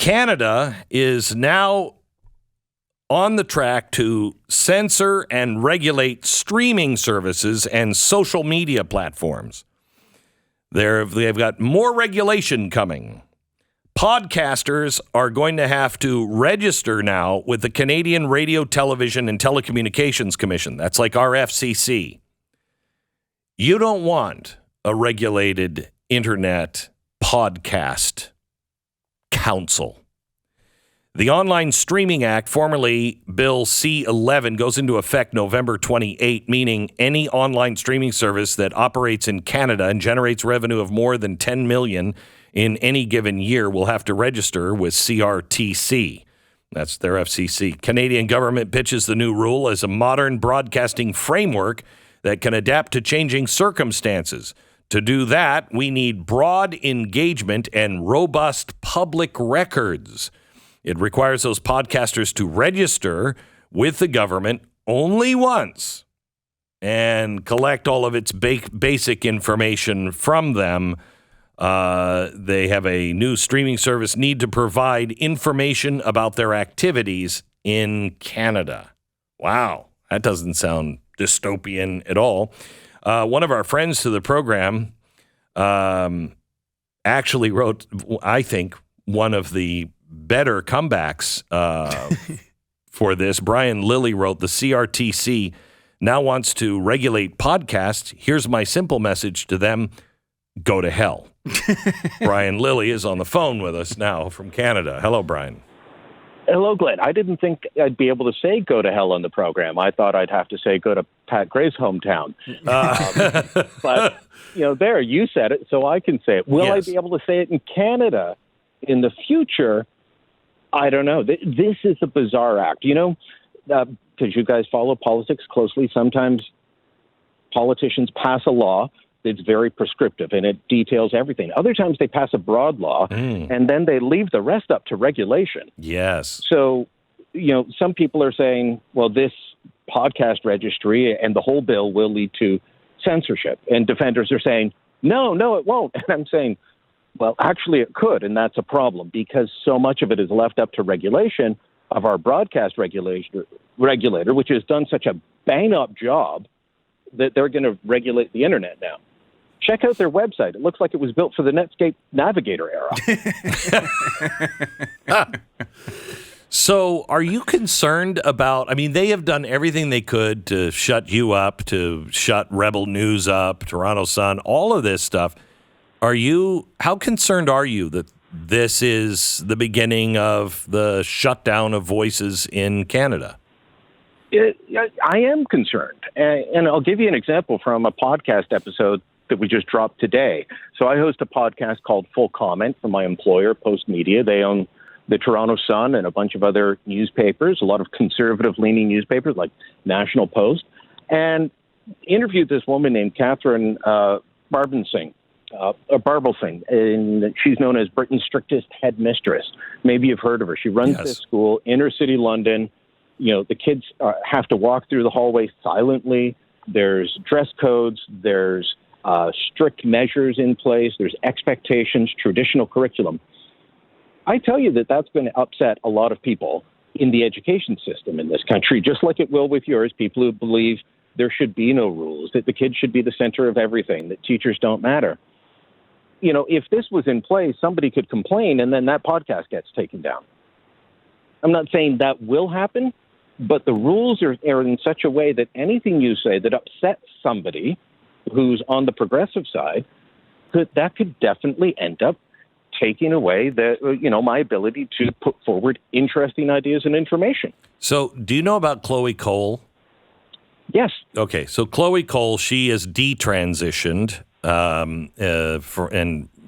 Canada is now on the track to censor and regulate streaming services and social media platforms. They've got more regulation coming. Podcasters are going to have to register now with the Canadian Radio, Television, and Telecommunications Commission. That's like our FCC. You don't want a regulated internet podcast council. The Online Streaming Act, formerly Bill C-11, goes into effect November 28, meaning any online streaming service that operates in Canada and generates revenue of more than $10 million in any given year will have to register with CRTC. That's their FCC. Canadian government pitches the new rule as a modern broadcasting framework that can adapt to changing circumstances. To do that, we need broad engagement and robust public records. It requires those podcasters to register with the government only once and collect all of its basic information from them. They have a new streaming service, need to provide information about their activities in Canada. Wow, that doesn't sound dystopian at all. One of our friends to the program actually wrote, I think, one of the better comebacks for this. Brian Lilly wrote, the CRTC now wants to regulate podcasts. Here's my simple message to them. Go to hell. Brian Lilly is on the phone with us now from Canada. Hello, Brian. Hello, Glenn. I didn't think I'd be able to say go to hell on the program. I thought I'd have to say go to Pat Gray's hometown. But, there, you said it, so I can say it. Will I be able to say it in Canada in the future? I don't know. This is a bizarre act, because you guys follow politics closely. Sometimes politicians pass a law that's very prescriptive and it details everything. Other times they pass a broad law and then they leave the rest up to regulation. Yes. So, some people are saying, well, this podcast registry and the whole bill will lead to censorship. And defenders are saying, no, it won't. And I'm saying, well, actually, it could, and that's a problem because so much of it is left up to regulation of our broadcast regulator, which has done such a bang-up job that they're going to regulate the internet now. Check out their website. It looks like it was built for the Netscape Navigator era. So are you concerned about, they have done everything they could to shut you up, to shut Rebel News up, Toronto Sun, all of this stuff. How concerned are you that this is the beginning of the shutdown of voices in Canada? I am concerned. And I'll give you an example from a podcast episode that we just dropped today. So I host a podcast called Full Comment for my employer, Post Media. They own the Toronto Sun and a bunch of other newspapers, a lot of conservative-leaning newspapers like National Post, and interviewed this woman named Catherine Barbelsing, and she's known as Britain's strictest headmistress. Maybe you've heard of her. She runs this school, inner city London. The kids have to walk through the hallway silently. There's dress codes. There's strict measures in place. There's expectations, traditional curriculum. I tell you that's going to upset a lot of people in the education system in this country, just like it will with yours, people who believe there should be no rules, that the kids should be the center of everything, that teachers don't matter. If this was in place, somebody could complain and then that podcast gets taken down. I'm not saying that will happen, but the rules are in such a way that anything you say that upsets somebody who's on the progressive side, that could definitely end up taking away my ability to put forward interesting ideas and information. So do you know about Chloe Cole? Yes. Okay, so Chloe Cole, she is detransitioned and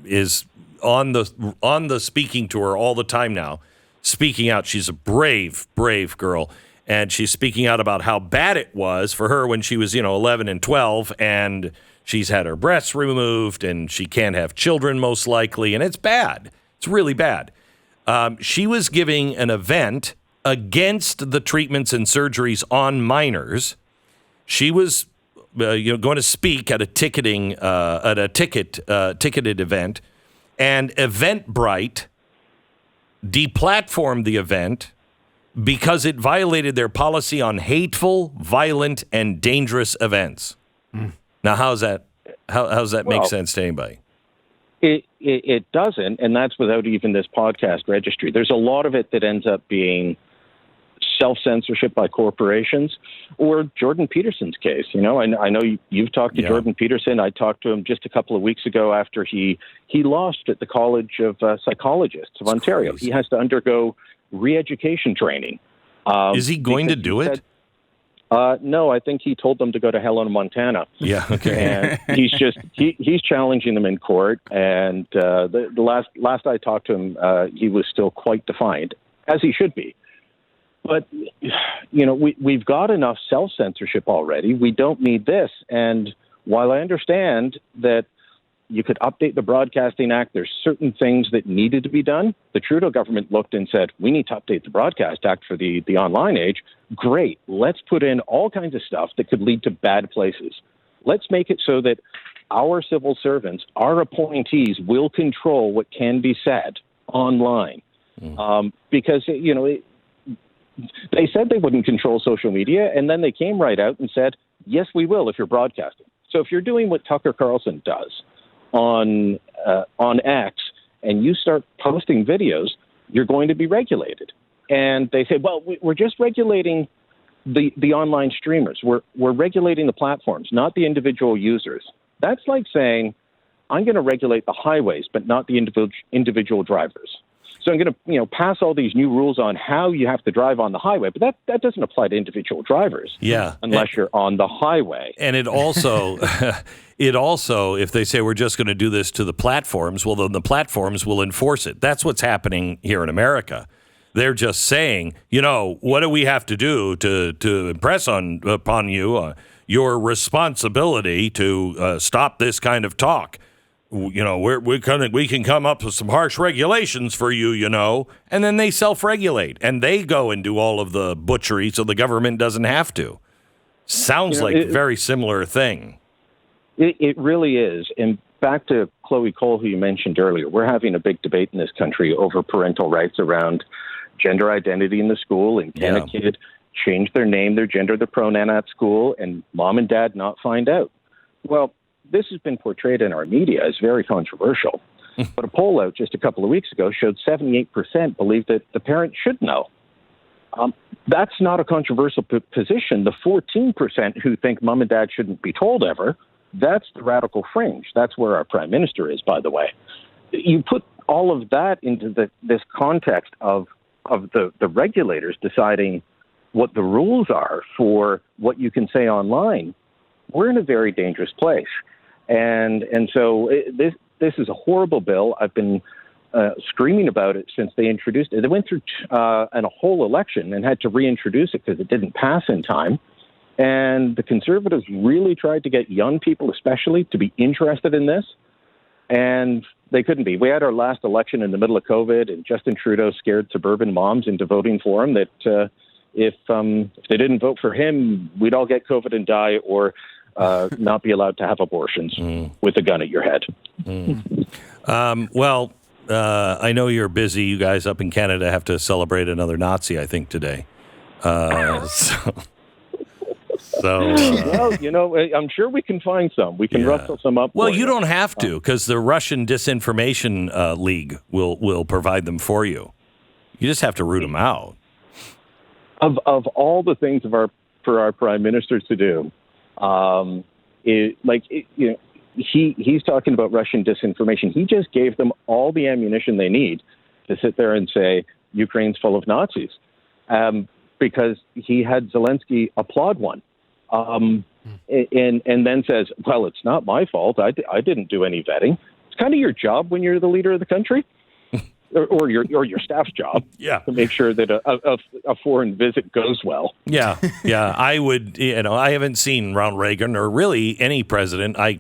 is on the speaking tour all the time now, speaking out. She's a brave girl, and she's speaking out about how bad it was for her when she was 11 and 12, and she's had her breasts removed, and she can't have children most likely, and it's bad. It's really bad. She was giving an event against the treatments and surgeries on minors. She was going to speak at a ticketed event, and Eventbrite deplatformed the event because it violated their policy on hateful, violent, and dangerous events. Now, how's that make sense to anybody? It doesn't, and that's without even this podcast registry. There's a lot of it that ends up being self-censorship by corporations, or Jordan Peterson's case. I know you've talked to Jordan Peterson. I talked to him just a couple of weeks ago after he lost at the College of Psychologists of Ontario. Crazy. He has to undergo re-education training. Is he going to do it? No, I think he told them to go to Helena, Montana. Yeah, okay. And he's challenging them in court. And the last I talked to him, he was still quite defiant, as he should be. But we've got enough self-censorship already. We don't need this. And while I understand that you could update the Broadcasting Act, there's certain things that needed to be done. The Trudeau government looked and said, we need to update the Broadcast Act for the online age. Great. Let's put in all kinds of stuff that could lead to bad places. Let's make it so that our civil servants, our appointees, will control what can be said online. Because, they said they wouldn't control social media, and then they came right out and said, yes, we will if you're broadcasting. So if you're doing what Tucker Carlson does on X, and you start posting videos, you're going to be regulated. And they say, well, we're just regulating the online streamers. We're regulating the platforms, not the individual users. That's like saying, I'm going to regulate the highways, but not the individual drivers. So I'm going to, pass all these new rules on how you have to drive on the highway, but that doesn't apply to individual drivers. Yeah, unless you're on the highway. And it also, if they say we're just going to do this to the platforms, well, then the platforms will enforce it. That's what's happening here in America. They're just saying, what do we have to do to impress upon you your responsibility to stop this kind of talk? We can come up with some harsh regulations for you, and then they self-regulate and they go and do all of the butchery so the government doesn't have to. Sounds like a very similar thing. It really is. And back to Chloe Cole, who you mentioned earlier, we're having a big debate in this country over parental rights around gender identity in the school, and can a kid change their name, their gender, their pronoun at school, and mom and dad not find out? Well, this has been portrayed in our media as very controversial. But a poll out just a couple of weeks ago showed 78% believe that the parent should know. That's not a controversial position. The 14% who think mom and dad shouldn't be told ever, that's the radical fringe. That's where our prime minister is, by the way. You put all of that into this context of the regulators deciding what the rules are for what you can say online, we're in a very dangerous place. And so this is a horrible bill. I've been screaming about it since they introduced it. They went through a whole election and had to reintroduce it because it didn't pass in time. And the Conservatives really tried to get young people especially to be interested in this, and they couldn't be. We had our last election in the middle of COVID, and Justin Trudeau scared suburban moms into voting for him that if they didn't vote for him, we'd all get COVID and die, or not be allowed to have abortions with a gun at your head. I know you're busy. You guys up in Canada have to celebrate another Nazi, I think, today. Well, I'm sure we can find some. We can rustle some up. Well, you don't have to, because the Russian Disinformation League will provide them for you. You just have to root them out. Of all the things for our prime minister to do, he's talking about Russian disinformation. He just gave them all the ammunition they need to sit there and say Ukraine's full of Nazis, because he had Zelensky applaud one, and then says, "Well, it's not my fault. I didn't do any vetting." It's kind of your job when you're the leader of the country. Or your staff's job, to make sure that a foreign visit goes well. Yeah. I would, I haven't seen Ronald Reagan or really any president. I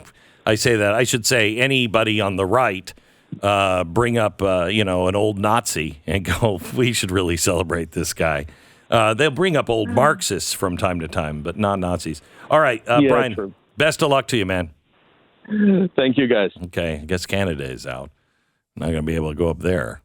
say that I should say anybody on the right bring up an old Nazi and go, we should really celebrate this guy. They'll bring up old Marxists from time to time, but not Nazis. All right, Brian. True. Best of luck to you, man. Thank you, guys. Okay, I guess Canada is out. Not going to be able to go up there.